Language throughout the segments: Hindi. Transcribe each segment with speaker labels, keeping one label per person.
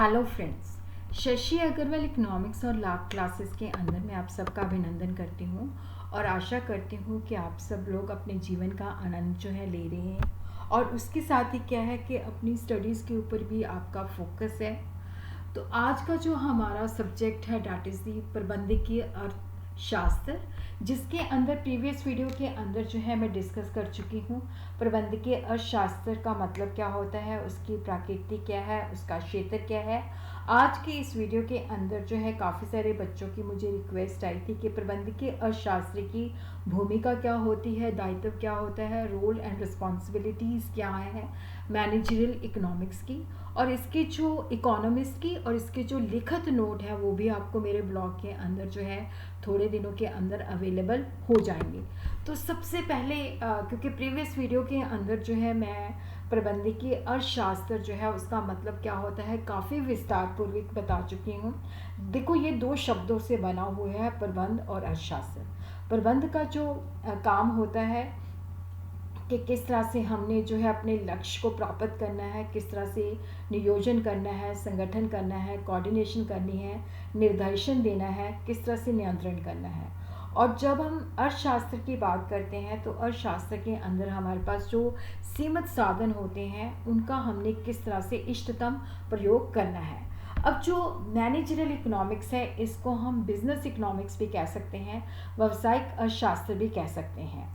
Speaker 1: Hello friends, Shashi Agarwal economics और लॉ क्लासेस के अंदर मैं आप सबका अभिनंदन करती हूँ और आशा करती हूँ कि आप सब लोग अपने जीवन का आनंद जो है ले रहे हैं और उसके साथ ही क्या है कि अपनी स्टडीज़ के ऊपर भी आपका फोकस है। तो आज का जो हमारा सब्जेक्ट है डैट इज़ दी प्रबंधकीय अर्थशास्त्र, जिसके अंदर प्रीवियस वीडियो के अंदर जो है मैं डिस्कस कर चुकी हूँ। प्रबंधकीय अर्थशास्त्र का मतलब क्या होता है, उसकी प्रकृति क्या है, उसका क्षेत्र क्या है। आज के इस वीडियो के अंदर जो है काफ़ी सारे बच्चों की मुझे रिक्वेस्ट आई थी कि प्रबंधकीय अर्थशास्त्र की भूमिका क्या होती है, दायित्व क्या होता है, रोल एंड रिस्पॉन्सिबिलिटीज़ क्या है मैनेजरियल इकोनॉमिक्स की, और इसके जो इकोनॉमिस्ट की और इसके जो लिखित नोट है वो भी आपको मेरे ब्लॉग के अंदर जो है थोड़े दिनों के अंदर अवेलेबल हो जाएंगे। तो सबसे पहले क्योंकि प्रीवियस वीडियो के अंदर जो है मैं प्रबंधकीय अर्थशास्त्र जो है उसका मतलब क्या होता है काफ़ी विस्तारपूर्वक बता चुकी हूँ। देखो, ये दो शब्दों से बना हुआ है, प्रबंध और अर्थशास्त्र। प्रबंध का जो काम होता है कि किस तरह से हमने जो है अपने लक्ष्य को प्राप्त करना है, किस तरह से नियोजन करना है, संगठन करना है, कोऑर्डिनेशन करनी है, निर्देशन देना है, किस तरह से नियंत्रण करना है। और जब हम अर्थशास्त्र की बात करते हैं तो अर्थशास्त्र के अंदर हमारे पास जो सीमित साधन होते हैं उनका हमने किस तरह से इष्टतम प्रयोग करना है। अब जो मैनेजरियल इकोनॉमिक्स है इसको हम बिजनेस इकोनॉमिक्स भी कह सकते हैं, व्यावसायिक अर्थशास्त्र भी कह सकते हैं।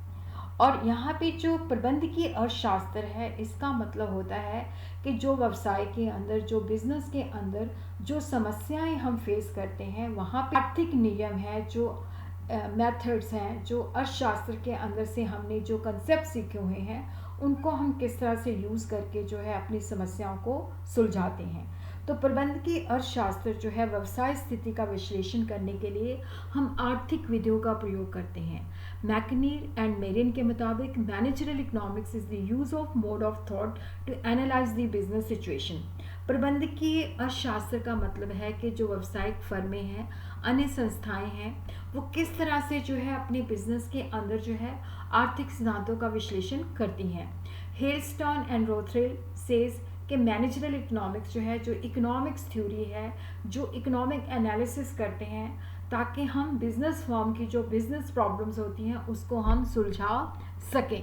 Speaker 1: और यहाँ पे जो प्रबंधकीय अर्थशास्त्र है इसका मतलब होता है कि जो व्यवसाय के अंदर, जो बिजनेस के अंदर जो समस्याएं हम फेस करते हैं वहाँ पे आर्थिक नियम है, जो मेथड्स हैं, जो अर्थशास्त्र के अंदर से हमने जो कंसेप्ट सीखे हुए हैं उनको हम किस तरह से यूज़ करके जो है अपनी समस्याओं को सुलझाते हैं। तो प्रबंधकीय अर्थशास्त्र जो है व्यवसाय स्थिति का विश्लेषण करने के लिए हम आर्थिक विधियों का प्रयोग करते हैं। मैकनीर एंड मेरिन के मुताबिक managerial economics is the use of mode of thought to analyse the business situation. प्रबंधकीय अर्थशास्त्र का मतलब है कि जो व्यावसायिक फर्में हैं, अन्य संस्थाएं हैं, वो किस तरह से जो है अपने बिजनेस के अंदर जो है आर्थिक सिद्धांतों का विश्लेषण करती हैं। हेलस्टॉन एंड रोथरेल सेज कि मैनेजरियल इकोनॉमिक्स जो है, जो इकोनॉमिक्स थ्योरी है, जो इकोनॉमिक एनालिसिस करते हैं ताकि हम बिजनेस फर्म की जो बिजनेस प्रॉब्लम्स होती हैं उसको हम सुलझा सकें।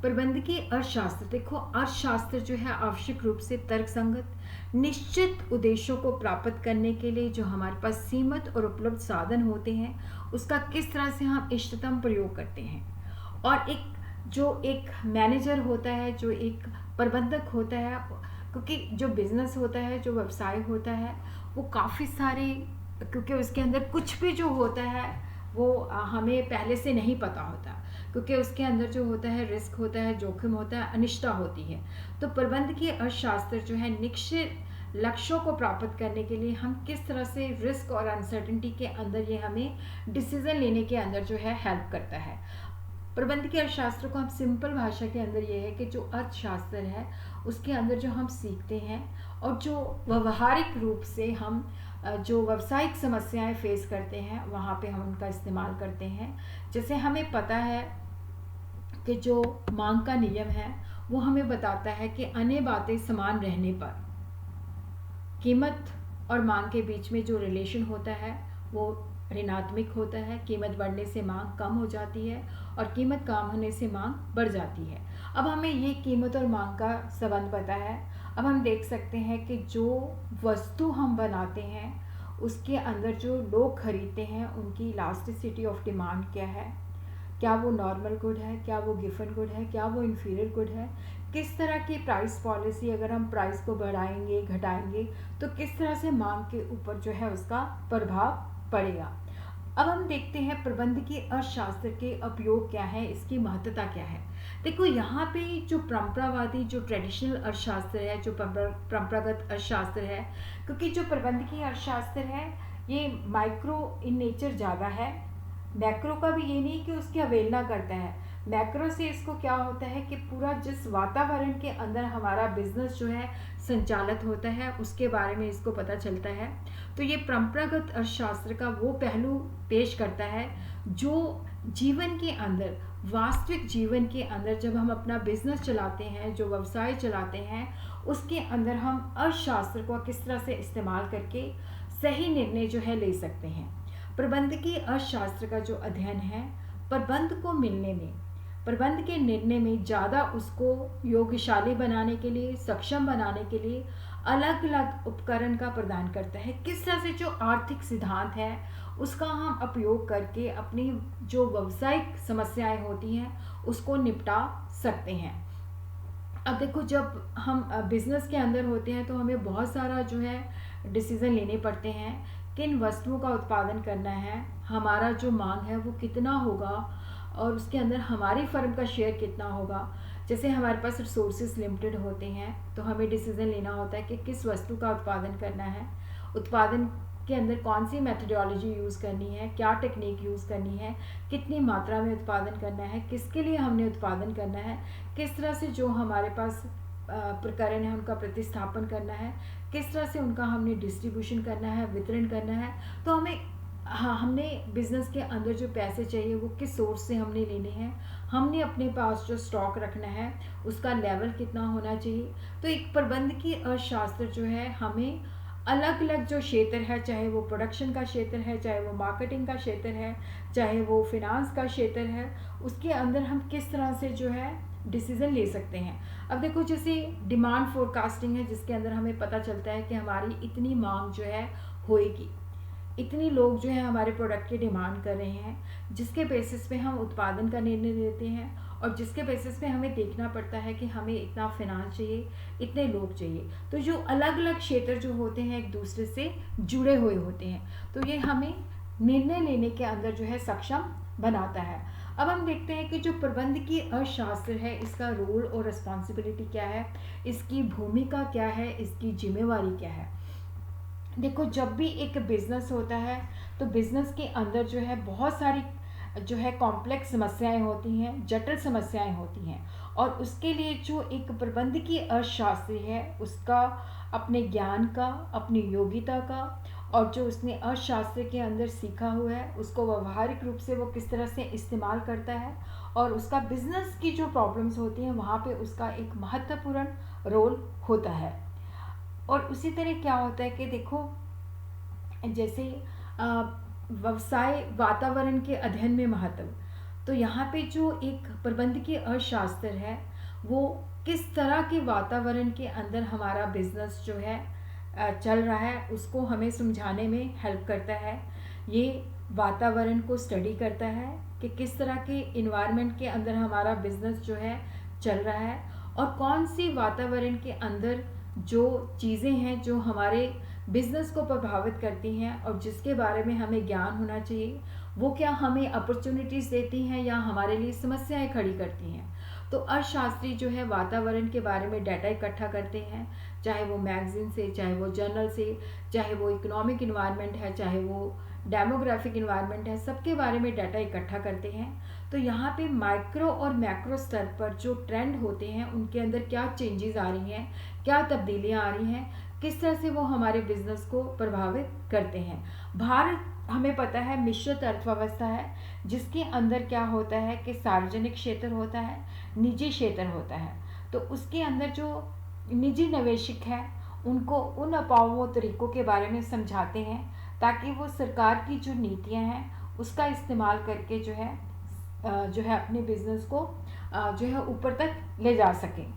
Speaker 1: प्रबंधकीय अर्थशास्त्र, देखो अर्थशास्त्र जो है आवश्यक रूप से तर्कसंगत निश्चित उद्देश्यों को प्राप्त करने के लिए जो हमारे पास सीमित और उपलब्ध साधन होते हैं उसका किस तरह से हम इष्टतम प्रयोग करते हैं। और एक मैनेजर होता है, जो एक प्रबंधक होता है, क्योंकि जो बिजनेस होता है, जो व्यवसाय होता है वो काफ़ी सारे, क्योंकि उसके अंदर कुछ भी जो होता है वो हमें पहले से नहीं पता होता, क्योंकि उसके अंदर जो होता है रिस्क होता है, जोखिम होता है, अनिश्चितता होती है। तो प्रबंधकीय अर्थशास्त्र जो है निश्चित लक्ष्यों को प्राप्त करने के लिए हम किस तरह से रिस्क और अनसर्टेनिटी के अंदर ये हमें डिसीजन लेने के अंदर जो है हेल्प करता है। प्रबंधकीय अर्थशास्त्र को हम सिंपल भाषा के अंदर ये है कि जो अर्थशास्त्र है उसके अंदर जो हम सीखते हैं और जो व्यवहारिक रूप से हम जो व्यावसायिक समस्याएं फेस करते हैं वहाँ पे हम उनका इस्तेमाल करते हैं। जैसे हमें पता है कि जो मांग का नियम है वो हमें बताता है कि अन्य बातें समान रहने पर कीमत और मांग के बीच में जो रिलेशन होता है वो ऋणात्मक होता है। कीमत बढ़ने से मांग कम हो जाती है और कीमत कम होने से मांग बढ़ जाती है। अब हमें ये कीमत और मांग का संबंध पता है। अब हम देख सकते हैं कि जो वस्तु हम बनाते हैं उसके अंदर जो लोग खरीदते हैं उनकी इलास्टिसिटी ऑफ डिमांड क्या है, क्या वो नॉर्मल गुड है, क्या वो गिवन गुड है, क्या वो इन्फीरियर गुड है, किस तरह की प्राइस पॉलिसी, अगर हम प्राइस को बढ़ाएंगे घटाएंगे तो किस तरह से मांग के ऊपर जो है उसका प्रभाव पड़ेगा। अब हम देखते हैं प्रबंधकीय अर्थशास्त्र के उपयोग क्या है, इसकी महत्वता क्या है। देखो यहाँ पे जो परंपरावादी, जो ट्रेडिशनल अर्थशास्त्र है, जो परंपरागत अर्थशास्त्र है, क्योंकि जो प्रबंधकीय अर्थशास्त्र है ये माइक्रो इन नेचर ज़्यादा है, मैक्रो का भी ये नहीं कि उसकी अवहेलना करता है। मैक्रो से इसको क्या होता है कि पूरा जिस वातावरण के अंदर हमारा बिजनेस जो है संचालित होता है उसके बारे में इसको पता चलता है। तो ये परंपरागत अर्थशास्त्र का वो पहलू पेश करता है जो जीवन के अंदर वास्तविक जीवन के अंदर जब हम अपना बिजनेस चलाते हैं, जो व्यवसाय चलाते हैं, उसके अंदर हम अर्थशास्त्र को किस तरह से इस्तेमाल करके सही निर्णय जो है ले सकते हैं। प्रबंधकीय अर्थशास्त्र का जो अध्ययन है, प्रबंध को मिलने में, प्रबंध के निर्णय में ज़्यादा उसको योग्यशाली बनाने के लिए, सक्षम बनाने के लिए अलग अलग उपकरण का प्रदान करता है। किस तरह से जो आर्थिक सिद्धांत है उसका हम उपयोग करके अपनी जो व्यावसायिक समस्याएं होती हैं उसको निपटा सकते हैं। अब देखो, जब हम बिजनेस के अंदर होते हैं तो हमें बहुत सारा जो है डिसीज़न लेने पड़ते हैं। किन वस्तुओं का उत्पादन करना है, हमारा जो मांग है वो कितना होगा, और उसके अंदर हमारी फर्म का शेयर कितना होगा। जैसे हमारे पास रिसोर्सेज लिमिटेड होते हैं तो हमें डिसीज़न लेना होता है कि किस वस्तु का उत्पादन करना है, उत्पादन के अंदर कौन सी मेथोडोलॉजी यूज़ करनी है, क्या टेक्निक यूज़ करनी है, कितनी मात्रा में उत्पादन करना है, किसके लिए हमने उत्पादन करना है, किस तरह से जो हमारे पास प्रकरण है उनका प्रतिस्थापन करना है, किस तरह से उनका हमने डिस्ट्रीब्यूशन करना है, वितरण करना है। तो हमें, हाँ, हमने बिज़नेस के अंदर जो पैसे चाहिए वो किस सोर्स से हमने लेने हैं, हमने अपने पास जो स्टॉक रखना है उसका लेवल कितना होना चाहिए। तो एक प्रबंधकीय अर्थशास्त्र जो है हमें अलग अलग जो क्षेत्र है, चाहे वो प्रोडक्शन का क्षेत्र है, चाहे वो मार्केटिंग का क्षेत्र है, चाहे वो फिनांस का क्षेत्र है, उसके अंदर हम किस तरह से जो है डिसीज़न ले सकते हैं। अब देखो, जैसे डिमांड फोरकास्टिंग है जिसके अंदर हमें पता चलता है कि हमारी इतनी मांग जो है होएगी, इतनी लोग जो है हमारे प्रोडक्ट की डिमांड कर रहे हैं, जिसके बेसिस पे हम उत्पादन का निर्णय लेते हैं, और जिसके बेसिस पे हमें देखना पड़ता है कि हमें इतना फाइनेंस चाहिए, इतने लोग चाहिए। तो जो अलग अलग क्षेत्र जो होते हैं एक दूसरे से जुड़े हुए होते हैं, तो ये हमें निर्णय लेने के अंदर जो है सक्षम बनाता है। अब हम देखते हैं कि जो प्रबंधकीय अर्थशास्त्र है इसका रोल और रिस्पॉन्सिबिलिटी क्या है, इसकी भूमिका क्या है, इसकी जिम्मेवारी क्या है। देखो, जब भी एक बिजनेस होता है तो बिजनेस के अंदर जो है बहुत सारी जो है कॉम्प्लेक्स समस्याएं होती हैं, जटिल समस्याएं होती हैं, और उसके लिए जो एक प्रबंधकीय अर्थशास्त्री है उसका अपने ज्ञान का, अपनी योग्यता का, और जो उसने अर्थशास्त्र के अंदर सीखा हुआ है उसको व्यवहारिक रूप से वो किस तरह से इस्तेमाल करता है, और उसका बिजनेस की जो प्रॉब्लम्स होती हैं वहाँ पे उसका एक महत्वपूर्ण रोल होता है। और उसी तरह क्या होता है कि देखो, जैसे व्यवसाय वातावरण के अध्ययन में महत्व, तो यहाँ पे जो एक प्रबंधकीय अर्थशास्त्र है वो किस तरह के वातावरण के अंदर हमारा बिजनेस जो है चल रहा है उसको हमें समझाने में हेल्प करता है। ये वातावरण को स्टडी करता है कि किस तरह के इन्वायरमेंट के अंदर हमारा बिजनेस जो है चल रहा है, और कौन सी वातावरण के अंदर जो चीज़ें हैं जो हमारे बिजनेस को प्रभावित करती हैं और जिसके बारे में हमें ज्ञान होना चाहिए, वो क्या हमें अपॉर्चुनिटीज़ देती हैं या हमारे लिए समस्याएं खड़ी करती हैं। तो अर्थशास्त्री जो है वातावरण के बारे में डाटा इकट्ठा करते हैं, चाहे वो मैगजीन से, चाहे वो जर्नल से, चाहे वो इकोनॉमिक इन्वायरमेंट है, चाहे वो डेमोग्राफिक इन्वायरमेंट है, सबके बारे में डाटा इकट्ठा करते हैं। तो यहाँ पे माइक्रो और मैक्रो स्तर पर जो ट्रेंड होते हैं उनके अंदर क्या चेंजेस आ रही हैं, क्या तब्दीलियाँ आ रही हैं, किस तरह से वो हमारे बिजनेस को प्रभावित करते हैं। भारत, हमें पता है, मिश्रित अर्थव्यवस्था है जिसके अंदर क्या होता है कि सार्वजनिक क्षेत्र होता है, निजी क्षेत्र होता है। तो उसके अंदर जो निजी निवेशक हैं उनको उन अपावों तरीक़ों के बारे में समझाते हैं ताकि वो सरकार की जो नीतियां हैं उसका इस्तेमाल करके जो है अपने बिजनेस को जो है ऊपर तक ले जा सकें।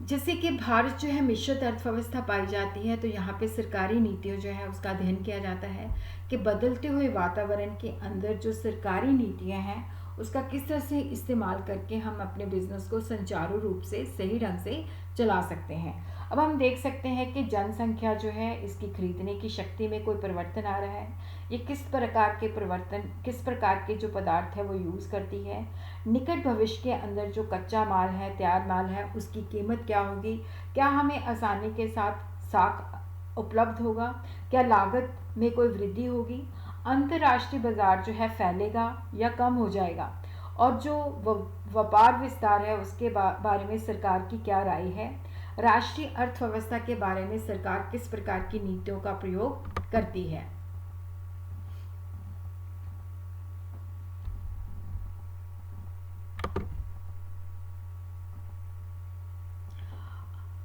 Speaker 1: जैसे कि भारत जो है मिश्रित अर्थव्यवस्था पाई जाती है, तो यहाँ पे सरकारी नीतियों जो है उसका अध्ययन किया जाता है कि बदलते हुए वातावरण के अंदर जो सरकारी नीतियाँ हैं उसका किस तरह से इस्तेमाल करके हम अपने बिजनेस को सुचारू रूप से सही ढंग से चला सकते हैं। अब हम देख सकते हैं कि जनसंख्या जो है इसकी खरीदने की शक्ति में कोई परिवर्तन आ रहा है, ये किस प्रकार के जो पदार्थ है वो यूज़ करती है, निकट भविष्य के अंदर जो कच्चा माल है, तैयार माल है, उसकी कीमत क्या होगी, क्या हमें आसानी के साथ साख उपलब्ध होगा, क्या लागत में कोई वृद्धि होगी, अंतर्राष्ट्रीय बाजार जो है फैलेगा या कम हो जाएगा, और जो व्यापार विस्तार है उसके बारे में सरकार की क्या राय है, राष्ट्रीय अर्थव्यवस्था के बारे में सरकार किस प्रकार की नीतियों का प्रयोग करती है।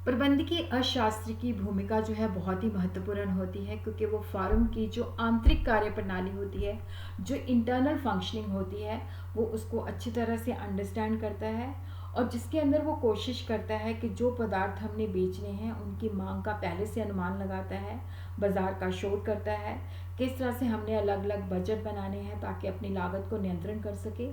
Speaker 1: प्रबंधकीय अर्थशास्त्र की भूमिका जो है बहुत ही महत्वपूर्ण होती है, क्योंकि वो फर्म की जो आंतरिक कार्य प्रणाली होती है, जो इंटरनल फंक्शनिंग होती है, वो उसको अच्छी तरह से अंडरस्टैंड करता है, और जिसके अंदर वो कोशिश करता है कि जो पदार्थ हमने बेचने हैं उनकी मांग का पहले से अनुमान लगाता है, बाजार का शोध करता है, किस तरह से हमने अलग अलग बजट बनाने हैं ताकि अपनी लागत को नियंत्रण कर सके,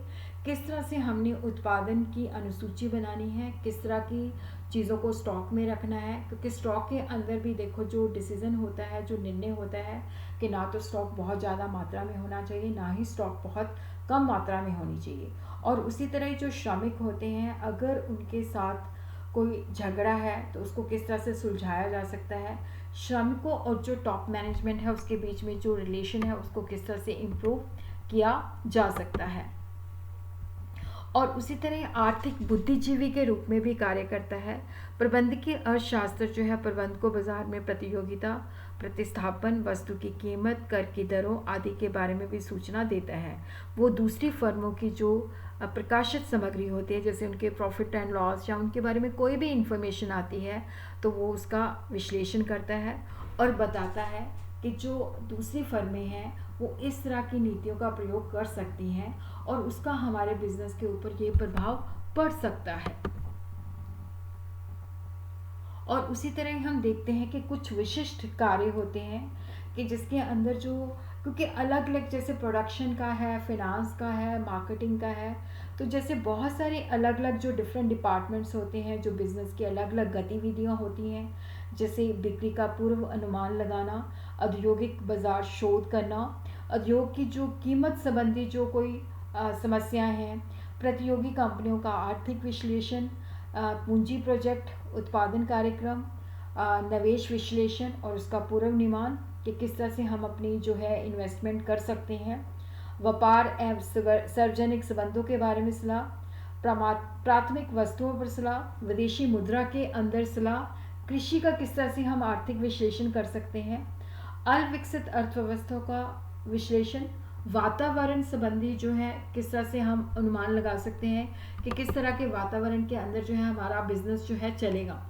Speaker 1: किस तरह से हमने उत्पादन की अनुसूची बनानी है, किस तरह की चीज़ों को स्टॉक में रखना है, क्योंकि स्टॉक के अंदर भी देखो जो डिसीज़न होता है, जो निर्णय होता है कि ना तो स्टॉक बहुत ज़्यादा मात्रा में होना चाहिए, ना ही स्टॉक बहुत कम मात्रा में होनी चाहिए। और उसी तरह ही जो श्रमिक होते हैं, अगर उनके साथ कोई झगड़ा है तो उसको किस तरह से सुलझाया जा सकता है, श्रमिकों और जो टॉप मैनेजमेंट है उसके बीच में जो रिलेशन है उसको किस तरह से इम्प्रूव किया जा सकता है। और उसी तरह आर्थिक बुद्धिजीवी के रूप में भी कार्य करता है। प्रबंधकीय अर्थशास्त्र जो है प्रबंध को बाजार में प्रतियोगिता, प्रतिस्थापन, वस्तु की कीमत, कर की दरों आदि के बारे में भी सूचना देता है। वो दूसरी फर्मों की जो प्रकाशित सामग्री होती है, जैसे उनके प्रॉफिट एंड लॉस या उनके बारे में कोई भी इंफॉर्मेशन आती है, तो वो उसका विश्लेषण करता है और बताता है कि जो दूसरी फर्में हैं वो इस तरह की नीतियों का प्रयोग कर सकती हैं और उसका हमारे बिजनेस के ऊपर ये प्रभाव पड़ सकता है। और उसी तरह हम देखते हैं कि कुछ विशिष्ट कार्य होते हैं कि जिसके अंदर जो, क्योंकि अलग अलग जैसे प्रोडक्शन का है, फिनांस का है, मार्केटिंग का है, तो जैसे बहुत सारे अलग अलग जो डिफरेंट डिपार्टमेंट्स होते हैं, जो बिज़नेस की अलग अलग गतिविधियां होती हैं, जैसे बिक्री का पूर्व अनुमान लगाना, औद्योगिक बाजार शोध करना, उद्योग की जो कीमत संबंधी जो कोई समस्याएं हैं, प्रतियोगी कंपनियों का आर्थिक विश्लेषण, पूंजी प्रोजेक्ट, उत्पादन कार्यक्रम, निवेश विश्लेषण और उसका पूर्वानुमान कि किस तरह से हम अपनी जो है इन्वेस्टमेंट कर सकते हैं, व्यापार एवं सार्वजनिक संबंधों के बारे में सलाह, प्राथमिक वस्तुओं पर सलाह, विदेशी मुद्रा के अंदर सलाह, कृषि का किस तरह से हम आर्थिक विश्लेषण कर सकते हैं, अविकसित अर्थव्यवस्था का विश्लेषण, वातावरण संबंधी जो है किस तरह से हम अनुमान लगा सकते हैं कि किस तरह के वातावरण के अंदर जो है हमारा बिजनेस जो है चलेगा।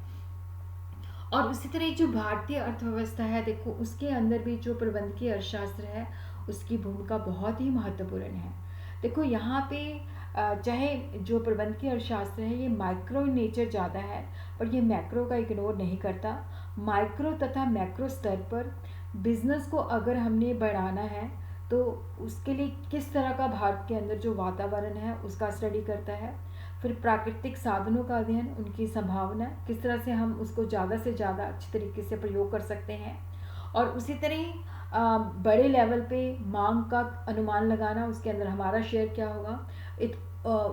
Speaker 1: और उसी तरह जो भारतीय अर्थव्यवस्था है, देखो उसके अंदर भी जो प्रबंधकीय अर्थशास्त्र है उसकी भूमिका बहुत ही महत्वपूर्ण है। देखो यहाँ पे चाहे जो प्रबंधकीय अर्थशास्त्र है ये माइक्रो नेचर ज़्यादा है, पर ये मैक्रो का इग्नोर नहीं करता। माइक्रो तथा मैक्रो स्तर पर बिजनेस को अगर हमने बढ़ाना है तो उसके लिए किस तरह का भारत के अंदर जो वातावरण है उसका स्टडी करता है। फिर प्राकृतिक साधनों का अध्ययन, उनकी संभावना, किस तरह से हम उसको ज़्यादा से ज़्यादा अच्छी तरीके से प्रयोग कर सकते हैं। और उसी तरह बड़े लेवल पे मांग का अनुमान लगाना, उसके अंदर हमारा शेयर क्या होगा।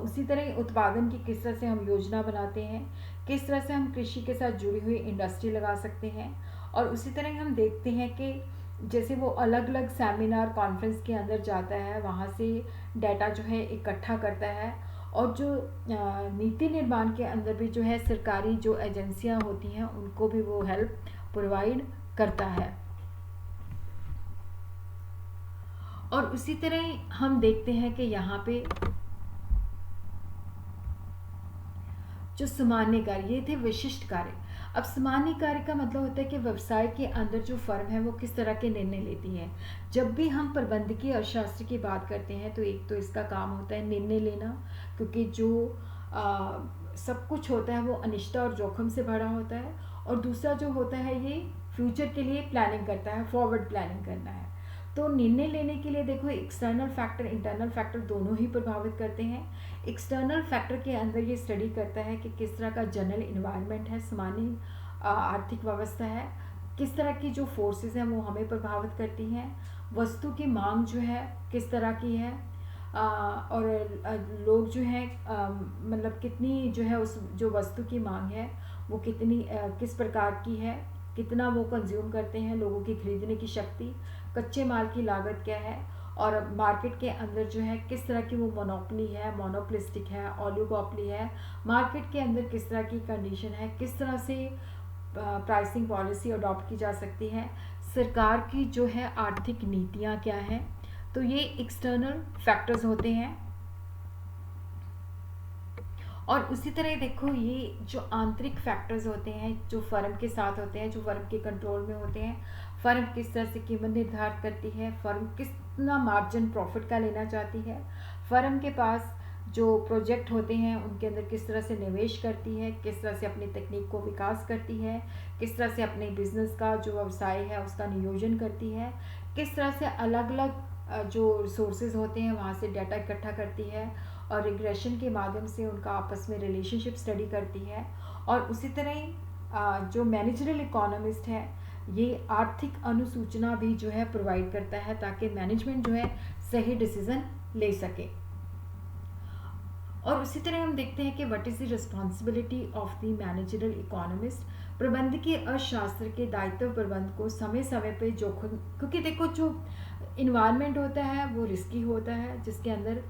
Speaker 1: उसी तरह उत्पादन की किस तरह से हम योजना बनाते हैं, किस तरह से हम कृषि के साथ जुड़ी हुई इंडस्ट्री लगा सकते हैं। और उसी तरह हम देखते हैं कि जैसे वो अलग अलग सेमिनार कॉन्फ्रेंस के अंदर जाता है, वहाँ से डाटा जो है इकट्ठा करता है, और जो नीति निर्माण के अंदर भी जो है सरकारी जो एजेंसियां होती हैं उनको भी वो हेल्प प्रोवाइड करता है। और उसी तरह हम देखते हैं कि यहाँ पे जो सामान्य कार्य, ये थे विशिष्ट कार्य। अब सामान्य कार्य का मतलब होता है कि व्यवसाय के अंदर जो फर्म है वो किस तरह के निर्णय लेती है। जब भी हम प्रबंधकीय अर्थशास्त्र की बात करते हैं तो एक तो इसका काम होता है निर्णय लेना, क्योंकि जो सब कुछ होता है वो अनिश्चितता और जोखिम से भरा होता है। और दूसरा जो होता है ये फ्यूचर के लिए प्लानिंग करता है, फॉरवर्ड प्लानिंग करना है। तो निर्णय लेने के लिए देखो एक्सटर्नल फैक्टर, इंटरनल फैक्टर दोनों ही प्रभावित करते हैं। एक्सटर्नल फैक्टर के अंदर ये स्टडी करता है कि किस तरह का जनरल इन्वायरमेंट है, सामान्य आर्थिक व्यवस्था है, किस तरह की जो फोर्सेस हैं वो हमें प्रभावित करती हैं, वस्तु की मांग जो है किस तरह की है, और लोग जो है मतलब कितनी जो है उस जो वस्तु की मांग है वो कितनी किस प्रकार की है, कितना वो कंज्यूम करते हैं, लोगों की खरीदने की शक्ति, कच्चे माल की लागत क्या है। और मार्केट के अंदर जो है किस तरह की वो मोनोपोली है, मोनोपोलिस्टिक है, ओलिगोपोली है, मार्केट के अंदर किस तरह की कंडीशन है, किस तरह से प्राइसिंग पॉलिसी अडॉप्ट की जा सकती है, सरकार की जो है आर्थिक नीतियाँ क्या हैं। तो ये एक्सटर्नल फैक्टर्स होते हैं। और उसी तरह देखो ये जो आंतरिक फैक्टर्स होते हैं जो फर्म के साथ होते हैं, जो फर्म के कंट्रोल में होते हैं, फर्म किस तरह से कीमत निर्धारित करती है, फर्म कितना मार्जिन प्रॉफिट का लेना चाहती है, फर्म के पास जो प्रोजेक्ट होते हैं उनके अंदर किस तरह से निवेश करती है, किस तरह से अपनी तकनीक को विकास करती है, किस तरह से अपने बिजनेस का जो व्यवसाय है उसका नियोजन करती है, किस तरह से अलग अलग जो रिसोर्सेज होते हैं वहाँ से डाटा इकट्ठा करती है और रिग्रेशन के माध्यम से उनका आपस में रिलेशनशिप स्टडी करती है। और उसी तरह ही जो मैनेजरल इकोनॉमिस्ट है ये आर्थिक अनुसूचना भी जो है प्रोवाइड करता है ताकि मैनेजमेंट जो है सही डिसीजन ले सके। और उसी तरह हम देखते हैं कि what is the responsibility of the managerial economist. प्रबंधकीय अर्थशास्त्र के दायित्व प्रबंध को समय समय पे जोखिम, क्योंकि देखो जो इन्वायरमेंट होता है वो रिस्की होता है, जिसके अंदर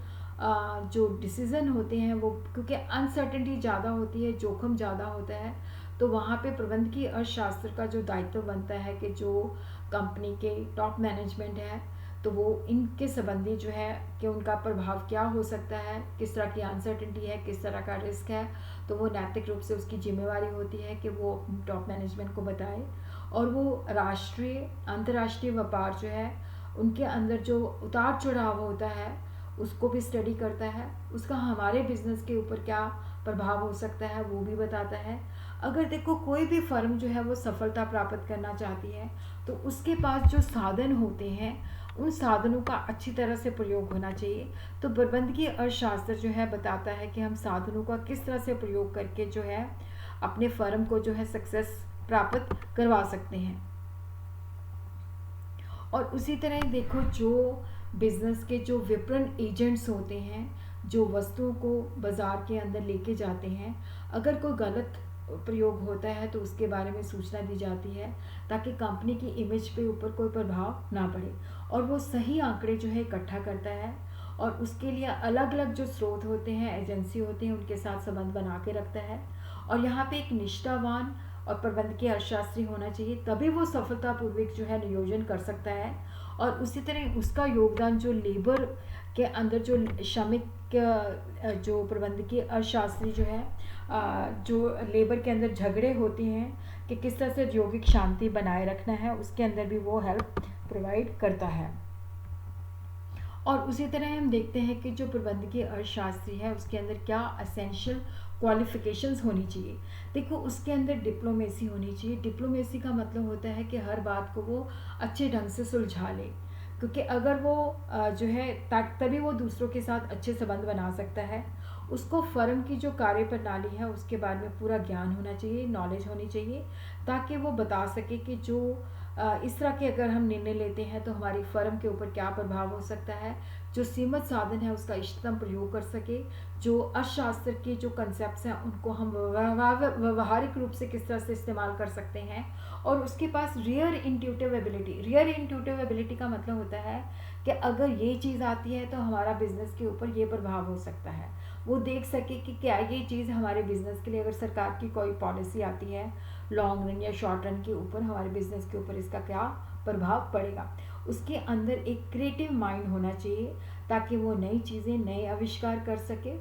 Speaker 1: जो डिसीज़न होते हैं वो, क्योंकि अनसर्टेनिटी ज़्यादा होती है, जोखिम ज़्यादा होता है, तो वहाँ पे प्रबंधकीय अर्थशास्त्र का जो दायित्व बनता है कि जो कंपनी के टॉप मैनेजमेंट है तो वो इनके संबंधी जो है कि उनका प्रभाव क्या हो सकता है, किस तरह की अनसर्टेनिटी है, किस तरह का रिस्क है, तो वो नैतिक रूप से उसकी जिम्मेवारी होती है कि वो टॉप मैनेजमेंट को बताए। और वो राष्ट्रीय अंतर्राष्ट्रीय व्यापार जो है उनके अंदर जो उतार चढ़ाव होता है उसको भी स्टडी करता है, उसका हमारे बिजनेस के ऊपर क्या प्रभाव हो सकता है वो भी बताता है। अगर देखो कोई भी फर्म जो है वो सफलता प्राप्त करना चाहती है तो उसके पास जो साधन होते हैं उन साधनों का अच्छी तरह से प्रयोग होना चाहिए। तो प्रबंधकीय अर्थशास्त्र जो है बताता है कि हम साधनों का किस तरह से प्रयोग करके जो है अपने फर्म को जो है सक्सेस प्राप्त करवा सकते हैं। और उसी तरह देखो जो बिजनेस के जो विपणन एजेंट्स होते हैं जो वस्तुओं को बाज़ार के अंदर लेके जाते हैं, अगर कोई गलत प्रयोग होता है तो उसके बारे में सूचना दी जाती है ताकि कंपनी की इमेज पे ऊपर कोई प्रभाव ना पड़े। और वो सही आंकड़े जो है इकट्ठा करता है और उसके लिए अलग अलग जो स्रोत होते हैं, एजेंसी होते हैं, उनके साथ संबंध बना के रखता है। और यहाँ पे एक निष्ठावान और प्रबंधकीय अर्थशास्त्री होना चाहिए, तभी वो सफलतापूर्वक जो है नियोजन कर सकता है। और उसी तरह उसका योगदान जो लेबर के अंदर जो श्रमिक जो प्रबंधकीय अर्थशास्त्री जो है जो लेबर के अंदर झगड़े होते हैं कि किस तरह से औद्योगिक शांति बनाए रखना है, उसके अंदर भी वो हेल्प प्रोवाइड करता है। और उसी तरह हम देखते हैं कि जो प्रबंधकीय अर्थशास्त्री है उसके अंदर क्या असेंशियल क्वालिफिकेशंस होनी चाहिए। देखो उसके अंदर डिप्लोमेसी होनी चाहिए। डिप्लोमेसी का मतलब होता है कि हर बात को वो अच्छे ढंग से सुलझा ले, क्योंकि अगर वो जो है तभी वो दूसरों के साथ अच्छे संबंध बना सकता है। उसको फर्म की जो कार्य प्रणाली है उसके बारे में पूरा ज्ञान होना चाहिए, नॉलेज होनी चाहिए, ताकि वो बता सके कि जो इस तरह के अगर हम निर्णय लेते हैं तो हमारी फर्म के ऊपर क्या प्रभाव हो सकता है, जो सीमित साधन है उसका इष्टतम प्रयोग कर सके, जो अर्थशास्त्र के जो कंसेप्ट्स हैं उनको हम व्यवहारिक रूप से किस तरह से इस्तेमाल कर सकते हैं। और उसके पास रियर इंट्यूटिव एबिलिटी का मतलब होता है कि अगर ये चीज़ आती है तो हमारा बिजनेस के ऊपर ये प्रभाव हो सकता है। वो देख सके कि क्या ये चीज़ हमारे बिजनेस के लिए, अगर सरकार की कोई पॉलिसी आती है लॉन्ग रन या शॉर्ट रन के ऊपर, हमारे बिजनेस के ऊपर इसका क्या प्रभाव पड़ेगा। उसके अंदर एक क्रिएटिव माइंड होना चाहिए ताकि वो नई चीज़ें, नए आविष्कार कर सके।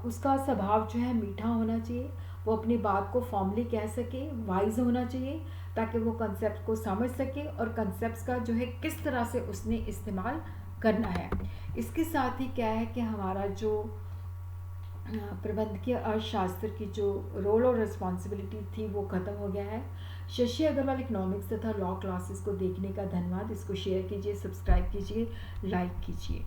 Speaker 1: उसका स्वभाव जो है मीठा होना चाहिए, वो अपनी बात को फॉर्मली कह सके, वाइज होना चाहिए ताकि वो कंसेप्ट को समझ सके और कंसेप्ट का जो है किस तरह से उसने इस्तेमाल करना है। इसके साथ ही क्या है कि हमारा जो प्रबंधकीय अर्थशास्त्र की जो रोल और रिस्पॉन्सिबिलिटी थी वो ख़त्म हो गया है। शशि अग्रवाल इकोनॉमिक्स तथा लॉ क्लासेस को देखने का धन्यवाद। इसको शेयर कीजिए, सब्सक्राइब कीजिए, लाइक कीजिए।